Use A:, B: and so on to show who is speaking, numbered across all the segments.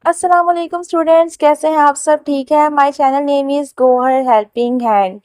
A: अस्सलाम वालेकुम स्टूडेंट्स, कैसे हैं आप सब? ठीक है। My channel name is Gohar helping hand.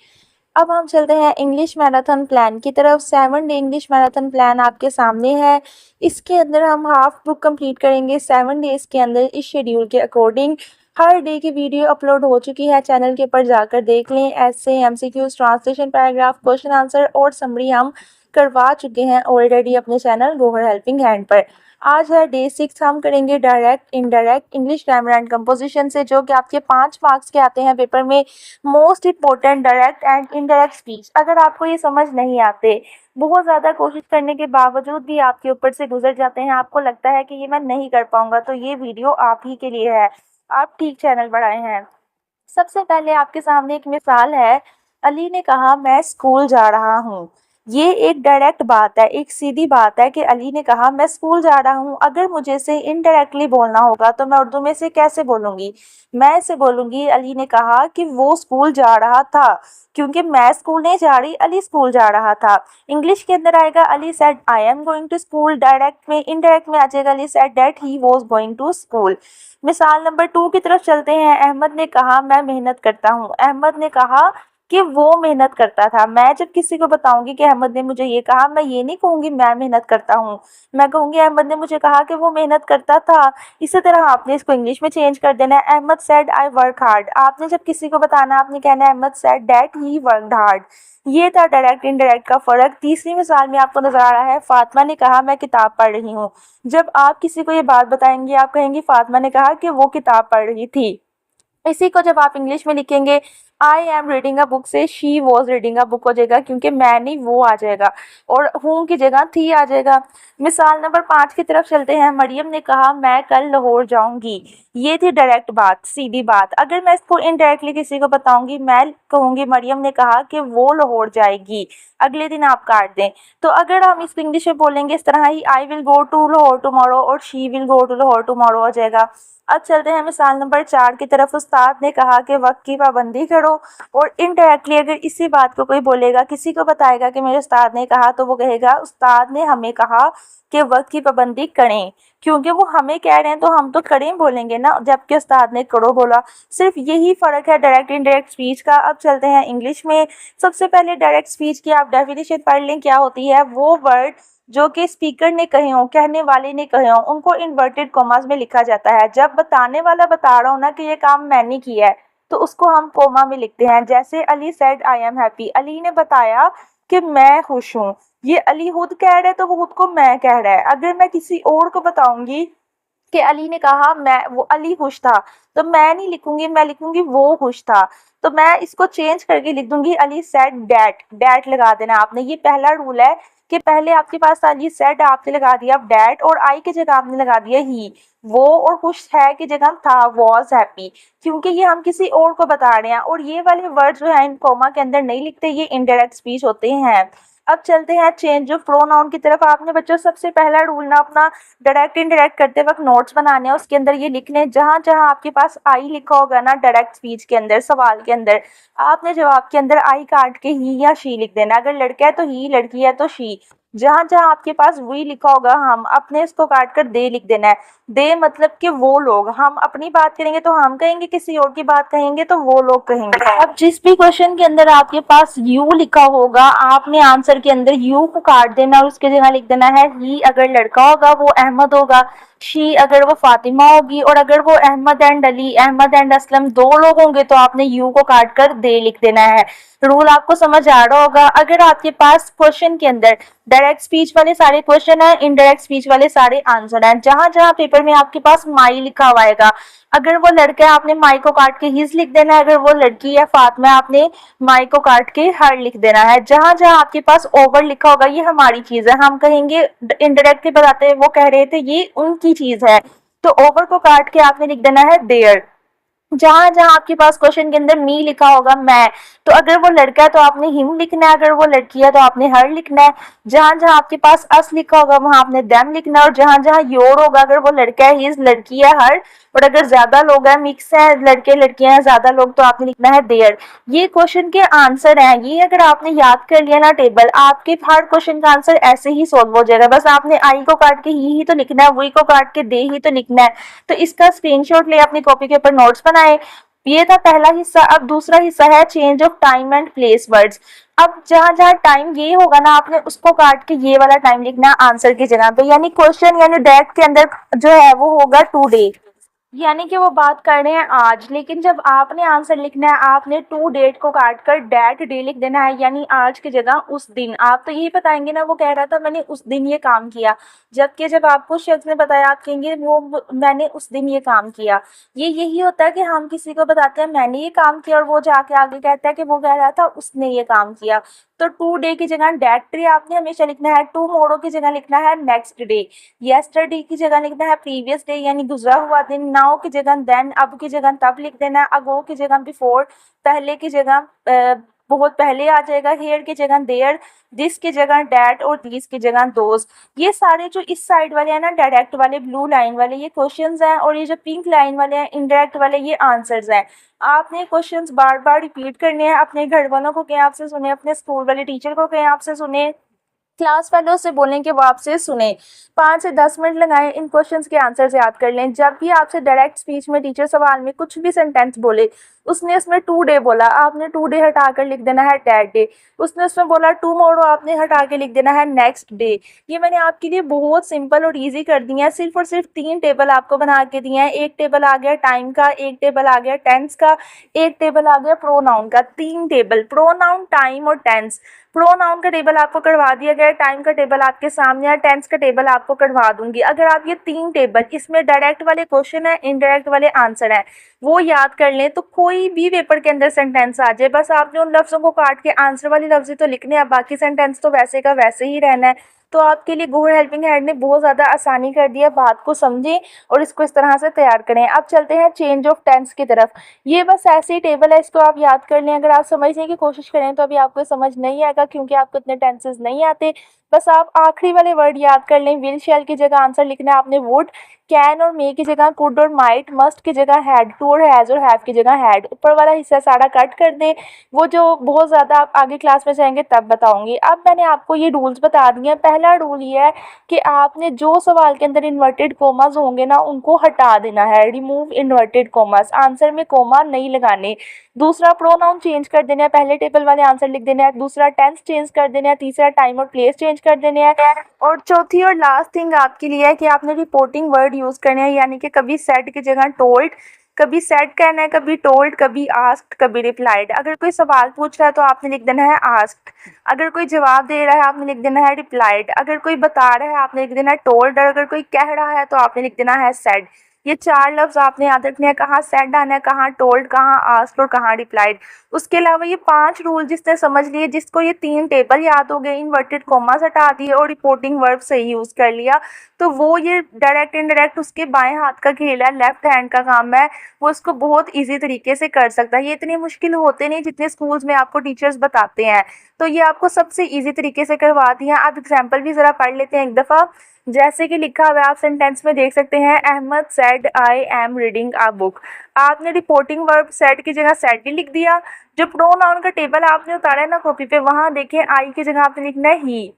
A: अब हम चलते हैं इंग्लिश मैराथन प्लान की तरफ। 7 डे इंग्लिश मैराथन प्लान आपके सामने है। इसके अंदर हम हाफ बुक कंप्लीट करेंगे 7 डेज़ के अंदर इस शेड्यूल के अकॉर्डिंग। हर डे की वीडियो अपलोड हो चुकी है, चैनल के ऊपर जाकर देख लें। ऐसे MCQs, translation paragraph, question answer और समरी हम करवा चुके हैं ऑलरेडी अपने चैनल गोहर हेल्पिंग हैंड पर। आज है डे 6। हम करेंगे direct indirect English grammar and composition से, जो कि आपके 5 मार्क्स के आते हैं पेपर में। Most important direct and indirect speech. अगर आपको ये समझ नहीं आते, बहुत ज़्यादा कोशिश करने के बावजूद भी आपके ऊपर से गुजर जाते हैं, आपको लगता है कि ये मैं नहीं कर पाऊंगा, तो ये वीडियो आप ही के लिए है। आप ठीक चैनल पर आए हैं। सबसे पहले आपके सामने एक मिसाल है। अली ने कहा मैं स्कूल जा रहा हूँ। ये एक डायरेक्ट बात है, एक सीधी बात है कि अली ने कहा मैं स्कूल जा रहा हूँ। अगर मुझे इसे इनडायरेक्टली बोलना होगा तो मैं उर्दू में से कैसे बोलूँगी? मैं इसे बोलूँगी अली ने कहा कि वो स्कूल जा रहा था, क्योंकि मैं स्कूल नहीं जा रही, अली स्कूल जा रहा था। इंग्लिश के अंदर आएगा Ali said I am going to school. Direct में इनडायरेक्ट में आ जाएगा Ali said that he was going to school. मिसाल नंबर 2 की तरफ चलते हैं। अहमद ने कहा मैं मेहनत करता हूँ। अहमद ने कहा कि वो मेहनत करता था। मैं जब किसी को बताऊंगी कि अहमद ने मुझे ये कहा, मैं ये नहीं कहूंगी मैं मेहनत करता हूँ, मैं कहूंगी अहमद ने मुझे कहा कि वो मेहनत करता था। इसी तरह आपने इसको इंग्लिश में चेंज कर देना है। Ahmed said I work hard. आपने जब किसी को बताना, आपने कहना है Ahmed said that he worked hard. ये था डायरेक्ट इनडायरेक्ट का फर्क। तीसरी मिसाल में आपको नजर आ रहा है फातिमा ने कहा मैं किताब पढ़ रही हूँ। जब आप किसी को ये बात बताएंगे, आप कहेंगे फातिमा ने कहा कि वो किताब पढ़ रही थी। इसी को जब आप इंग्लिश में लिखेंगे I am reading a book से she was reading a book हो जाएगा, क्योंकि मैं नहीं वो आ जाएगा और हूँ की जगह थी आ जाएगा। मिसाल नंबर 5 की तरफ चलते हैं। मरियम ने कहा मैं कल लाहौर जाऊंगी। ये थी डायरेक्ट बात, सीधी बात। अगर मैं इसको इनडायरेक्टली किसी को बताऊंगी, मैं कहूंगी मरियम ने कहा कि वो लाहौर जाएगी, अगले दिन आप काट दें। तो अगर हम इसको इंग्लिश में बोलेंगे इस तरह ही, I will go to Lahore tomorrow और she will go to Lahore tomorrow हो जाएगा। अब चलते हैं मिसाल नंबर 4 की तरफ। उस्ताद ने कहा कि वक्त की पाबंदी करो। और इनडायरेक्टली अगर इसी बात को कोई बोलेगा, किसी को बताएगा कि मेरे उस्ताद ने कहा, तो वो कहेगा उस्ताद ने हमें कहा कि वक्त की पाबंदी करें। क्योंकि वो हमें कह रहे हैं तो हम तो करें बोलेंगे ना, जबकि उस्ताद ने करो बोला। सिर्फ यही फ़र्क है डायरेक्ट इनडायरेक्ट स्पीच का। अब चलते हैं इंग्लिश में। सबसे पहले डायरेक्ट स्पीच की आप डेफिनेशन पढ़ लें क्या होती है। वो वर्ड जो कि स्पीकर ने कहे हों, कहने वाले ने कहे हों, उनको इन्वर्टेड कॉमास में लिखा जाता है। जब बताने वाला बता रहा हो ना कि ये काम मैंने किया है, तो उसको हम कोमा में लिखते हैं। जैसे Ali said I am happy. Ali ने बताया कि मैं खुश हूँ। ये अली खुद कह रहा है तो वो खुद को मैं कह रहा है। अगर मैं किसी और को बताऊंगी कि अली ने कहा मैं वो अली खुश था, तो मैं नहीं लिखूंगी, मैं लिखूंगी वो खुश था। तो मैं इसको चेंज करके लिख दूंगी अली सेड डैट। डैट लगा देना आपने। ये पहला रूल है कि पहले आपके पास अली सेड, आपने लगा दिया डैट, और आई की जगह आपने लगा दिया ही। वो और खुश है की जगह था वॉज हैप्पी, क्योंकि ये हम किसी और को बता रहे हैं। और ये वाले वर्ड जो है इन कोमा के अंदर नहीं लिखते, ये इनडायरेक्ट स्पीच होते हैं। अब चलते हैं चेंज ऑफ प्रोनाउन की तरफ। आपने बच्चों सबसे पहला रूल ना अपना डायरेक्ट इनडायरेक्ट करते वक्त नोट्स बनाने हैं, उसके अंदर ये लिख लें जहाँ जहाँ आपके पास आई लिखा होगा ना डायरेक्ट स्पीच के अंदर, सवाल के अंदर, आपने जवाब के अंदर आई काट के ही या शी लिख देना। अगर लड़का है तो ही, लड़की है तो शी। जहाँ जहाँ आपके पास वी लिखा होगा, हम अपने इसको काट कर दे लिख देना है। दे मतलब कि वो लोग। हम अपनी बात करेंगे तो हम कहेंगे, किसी और की बात कहेंगे तो वो लोग कहेंगे। अब जिस भी क्वेश्चन के अंदर आपके पास यू लिखा होगा, आपने आंसर के अंदर यू को काट देना और उसके जगह लिख देना है ही। अगर लड़का होगा वो अहमद होगा, शी अगर वो फातिमा होगी, और अगर वो अहमद एंड अली, अहमद एंड असलम दो लोग होंगे तो आपने यू को काट कर दे लिख देना है। रूल आपको समझ आ रहा होगा। अगर आपके पास क्वेश्चन के अंदर डायरेक्ट स्पीच वाले सारे क्वेश्चन है, इनडायरेक्ट स्पीच वाले सारे आंसर हैं, जहां जहां पेपर में आपके पास माई लिखा हुआ आएगा, अगर वो लड़का है आपने माई को काट के हिज लिख देना है। अगर वो लड़की है फातिमा, आपने माई को काट के हर लिख देना है। जहां जहां आपके पास ओवर लिखा होगा, ये हमारी चीज है, हम कहेंगे इनडायरेक्टली बताते हैं वो कह रहे थे ये उनकी चीज है, तो ओवर को काट के आपने लिख देना है देयर। जहाँ जहाँ आपके पास क्वेश्चन के अंदर मी लिखा होगा मैं, तो अगर वो लड़का है तो आपने हिम लिखना है, अगर वो लड़की है तो आपने हर लिखना है। जहाँ जहाँ आपके पास अस लिखा होगा वहाँ आपने देम लिखना है, और जहाँ जहाँ योर होगा अगर वो लड़का है हिज, लड़की है हर, और अगर ज्यादा लोग हैं मिक्स है लड़के लड़कियां हैं ज्यादा लोग तो आपने लिखना है देयर। ये क्वेश्चन के आंसर हैं, ये अगर आपने याद कर लिया ना टेबल, आपके हर क्वेश्चन का आंसर ऐसे ही सॉल्व हो जाएगा। बस आपने आई को काट के ही तो लिखना है, वी को काट के दे ही तो लिखना है। तो इसका स्क्रीनशॉट ले अपनी कॉपी के ऊपर नोट्स बनाए। ये था पहला हिस्सा। अब दूसरा हिस्सा है change of time and place words. अब जहां जहां टाइम ये होगा ना आपने उसको काट के ये वाला टाइम लिखना है आंसर की जगह पे, यानी क्वेश्चन यानी डेट के अंदर जो है वो होगा टुडे, यानी कि वो बात कर रहे हैं आज, लेकिन जब आपने आंसर लिखना है आपने टू डेट को काट कर डेट डे लिख देना है, यानी आज की जगह उस दिन। आप तो यही बताएंगे ना वो कह रहा था मैंने उस दिन ये काम किया, जबकि जब आपको शख्स ने बताया आप कहेंगे वो मैंने उस दिन ये काम किया। ये यही होता है कि हम किसी को बताते हैं मैंने ये काम किया और वो जाके आगे कहता है कि वो कह रहा था उसने ये काम किया। तो टू डे की जगह डेट डे आपने हमेशा लिखना है, टू मोड़ो की जगह लिखना है नेक्स्ट डे, येस्टरडे की जगह लिखना है प्रीवियस डे यानी गुजरा हुआ दिन, नाउ की जगह देन, अब की जगह तब लिख देना है, अगो की जगह बिफोर, पहले की जगह बहुत पहले आ जाएगा, हेयर की जगह देयर, दिस की जगह डैट और दीस की जगह दोज। ये सारे जो इस साइड वाले हैं ना डायरेक्ट वाले ब्लू लाइन वाले ये क्वेश्चंस हैं, और ये जो पिंक लाइन वाले हैं इनडायरेक्ट वाले ये आंसर्स हैं। आपने क्वेश्चंस बार बार रिपीट करने हैं, अपने घर वालों को कहें आपसे सुने, अपने स्कूल वाले टीचर को कहें आपसे सुने, क्लास फेलो से बोलें कि वो आपसे सुने। 5 से 10 मिनट लगाएं इन क्वेश्चंस के आंसर्स याद कर लें। जब भी आपसे डायरेक्ट स्पीच में टीचर सवाल में कुछ भी सेंटेंस बोले, उसने उसमें टू डे बोला आपने टू डे हटा कर लिख देना है डेट डे, उसने उसमें बोला टुमारो आपने हटा के लिख देना है नेक्स्ट डे। ये मैंने आपके लिए बहुत सिंपल और ईजी कर दिया है, सिर्फ और सिर्फ 3 टेबल आपको बना के दिए हैं। एक टेबल आ गया टाइम का, एक टेबल आ गया टेंस का, एक टेबल आ गया प्रोनाउन का। 3 टेबल प्रोनाउन टाइम और टेंस। प्रोनाउन का टेबल आपको करवा दिया गया, टाइम का टेबल आपके सामने है, टेंस का टेबल आपको करवा दूंगी। अगर आप ये 3 टेबल इसमें डायरेक्ट वाले क्वेश्चन है इनडायरेक्ट वाले आंसर है वो याद कर लें तो कोई भी पेपर के अंदर सेंटेंस आ जाए, बस आपने उन लफ्जों को काट के आंसर वाली लफ्ज तो लिखने हैं, बाकी सेंटेंस तो वैसे का वैसे ही रहना है। तो आपके लिए गूगल हेल्पिंग हैंड ने बहुत ज़्यादा आसानी कर दिया, बात को समझें और इसको इस तरह से तैयार करें। अब चलते हैं चेंज ऑफ टेंस की तरफ। ये बस ऐसे ही टेबल है, इसको आप याद कर लें। अगर आप समझने की कोशिश करें तो अभी आपको समझ नहीं आएगा क्योंकि आपको इतने टेंसेस नहीं आते। बस आप आखिरी वाले वर्ड याद कर लें। विल शैल की जगह आंसर लिखना है आपने वुड, कैन और मे की जगह कुड और माइट, मस्ट की जगह हैड, टू और हैज़ और हैव की जगह हैड। ऊपर वाला हिस्सा सारा कट कर दें, वो जो बहुत ज़्यादा आप आगे क्लास में जाएंगे तब बताऊंगी। अब मैंने आपको ये रूल्स बता दिए हैं। पहला रूल ये है कि आपने जो सवाल के अंदर इन्वर्टेड कोमास होंगे ना उनको हटा देना है, रिमूव इन्वर्टेड कोमास, आंसर में कोमा नहीं लगाने। दूसरा प्रोनाउन चेंज कर देना है, पहले टेबल वाले आंसर लिख देना है। दूसरा टेंस चेंज कर देना है। तीसरा टाइम और प्लेस चेंज कर देने हैं। और चौथी और लास्ट थिंग आपके लिए है कि आपने रिपोर्टिंग वर्ड यूज़ करने हैं, यानी कि कभी सेड की जगह टोल्ड, कभी सेड कहना है, कभी टोल्ड, कभी आस्क्ड, कभी रिप्लाइड। अगर कोई सवाल पूछ रहा है तो आपने लिख देना है आस्क्ड, अगर कोई जवाब दे रहा है आपने लिख देना है रिप्लाइड, अगर कोई बता रहा है आपने लिख देना है टोल्ड, और अगर कोई कह रहा है तो आपने लिख देना है सेड। ये 4 लफ्ज आपने याद रखने हैं, कहाँ सेड आना है, कहाँ टोल्ड, कहाँ आस्क्ड और कहाँ रिप्लाइड। उसके अलावा ये 5 रूल जिसने समझ लिए, जिसको ये 3 टेबल याद हो गए, इन्वर्टेड कॉमास हटा दिए और रिपोर्टिंग वर्ब सही यूज़ कर लिया, तो वो ये डायरेक्ट इनडायरेक्ट उसके बाएं हाथ का खेल है, लेफ्ट हैंड का काम है, वो इसको बहुत ईजी तरीके से कर सकता है। ये इतनी मुश्किल होते नहीं जितने स्कूल्स में आपको टीचर्स बताते हैं, तो ये आपको सबसे ईजी तरीके से करवा दिया। आप एग्जाम्पल भी ज़रा पढ़ लेते हैं एक दफ़ा। जैसे कि लिखा हुआ है आप सेंटेंस में देख सकते हैं, Ahmed said I am reading a book. आपने रिपोर्टिंग वर्ब सेड की जगह सेड ही लिख दिया। जो प्रोनाउन का टेबल आपने उतारा है ना कॉपी पे, वहाँ देखें आई की जगह आपने लिखना है ही,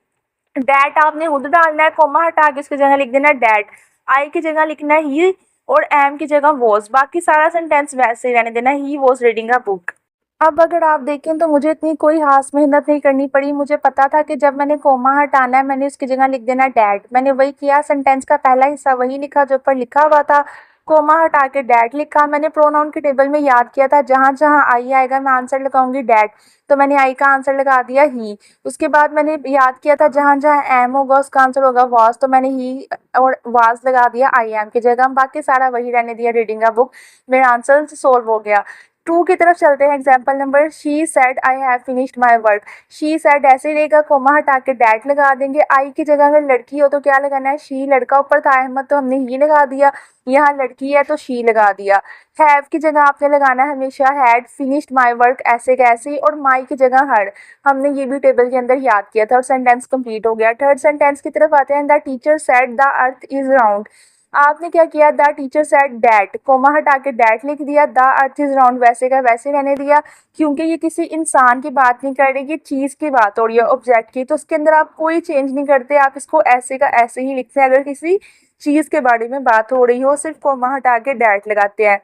A: डैट आपने खुद डालना है, कोमा हटा के उसकी जगह लिख देना है डैट, आई की जगह लिखना है ही और एम की जगह वॉज, बाकी सारा सेंटेंस वैसे ही रहने देना, he was reading a book. अब अगर आप देखें तो मुझे इतनी कोई खास मेहनत नहीं करनी पड़ी। मुझे पता था कि जब मैंने कोमा हटाना है मैंने उसकी जगह लिख देना डैड, मैंने वही किया, सेंटेंस का पहला हिस्सा वही लिखा जो ऊपर लिखा हुआ था, कोमा हटा के डैड लिखा। मैंने प्रोनाउन के टेबल में याद किया था जहाँ जहाँ आई आएगा मैं आंसर लगाऊंगी डैड, तो मैंने आई का आंसर लगा दिया ही। उसके बाद मैंने याद किया था जहाँ जहाँ एम होगा उसका आंसर होगा वाज, तो मैंने ही और वाज लगा दिया आई एम की जगह, बाकी सारा वही रहने दिया रीडिंग का बुक, मेरा आंसर सोल्व हो गया। 2 की तरफ चलते हैं। Example number, she said I have finished my work. She said ऐसे रहेगा, कोमा हटा के डैट लगा देंगे। आई की जगह अगर लड़की हो तो क्या लगाना है, शी। लड़का ऊपर था अहमद तो हमने ही लगा दिया, यहाँ लड़की है तो शी लगा दिया। हैव की जगह आपने लगाना है हमेशा हैड फिनिश्ड माई वर्क ऐसे कैसे, और माई की जगह हर। हमने ये भी टेबल के अंदर याद किया था और सेंटेंस कंप्लीट हो गया। थर्ड सेंटेंस की तरफ आते हैं। The teacher said the earth is round. आपने क्या किया, the teacher said that, comma हटा के डैट लिख दिया। द अर्थ इज राउंड वैसे का वैसे रहने दिया, क्योंकि ये किसी इंसान की बात नहीं कर रही, ये चीज़ की बात हो रही है, ऑब्जेक्ट की, तो उसके अंदर आप कोई चेंज नहीं करते, आप इसको ऐसे का ऐसे ही लिखते हैं। अगर किसी चीज़ के बारे में बात हो रही हो, सिर्फ कोमा हटा के डैट लगाते हैं।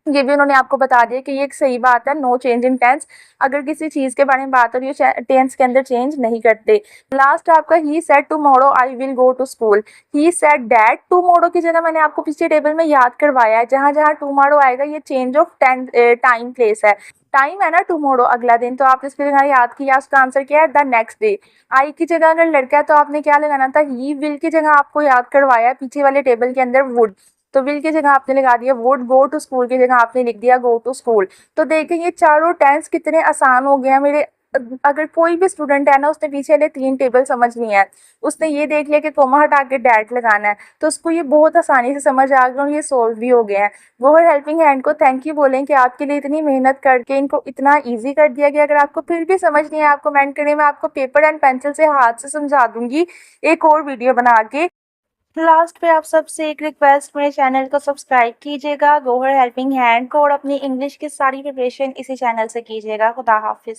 A: ये भी उन्होंने आपको बता दिया कि ये एक सही बात है, नो चेंज इन टेंस। अगर किसी चीज़ के बारे में बात हो रही है, टेंस के अंदर चेंज नहीं करते। लास्ट आपका, he said tomorrow I will go to school. He said that, tomorrow की जगह मैंने आपको पिछले टेबल में याद करवाया है, जहाँ जहाँ टुमारो आएगा ये चेंज ऑफ टाइम प्लेस है। टाइम है ना टुमारो, अगला दिन, तो आपने इसकी जगह याद किया, उसका आंसर क्या है, द नेक्स्ट डे। आई की जगह अगर लड़का है तो आपने क्या लगाना था, ही। विल की जगह आपको याद करवाया है पीछे वाले टेबल के अंदर, वुड, तो विल की जगह आपने लगा दिया वुड। गो टू स्कूल की जगह आपने लिख दिया गो टू स्कूल। तो देखें ये चारों टेंस कितने आसान हो गए हैं मेरे। अगर कोई भी स्टूडेंट है ना, उसने पीछे वाले 3 टेबल समझ लिए हैं, उसने ये देख लिया कि कोमा हटा के डैट लगाना है, तो उसको ये बहुत आसानी से समझ आ गया और ये सोल्व भी हो गए हैं। गोहर हेल्पिंग हैंड को थैंक यू बोलें कि आपके लिए इतनी मेहनत करके इनको इतना ईजी कर दिया गया। अगर आपको फिर भी समझ नहीं है, आप कमेंट करें, मैं आपको पेपर एंड पेंसिल से हाथ से समझा दूंगी एक और वीडियो बना के। लास्ट पे आप सबसे एक रिक्वेस्ट, मेरे चैनल को सब्सक्राइब कीजिएगा गोहर हेल्पिंग हैंड को, और अपनी इंग्लिश की सारी प्रिपरेशन इसी चैनल से कीजिएगा। खुदा हाफिज़।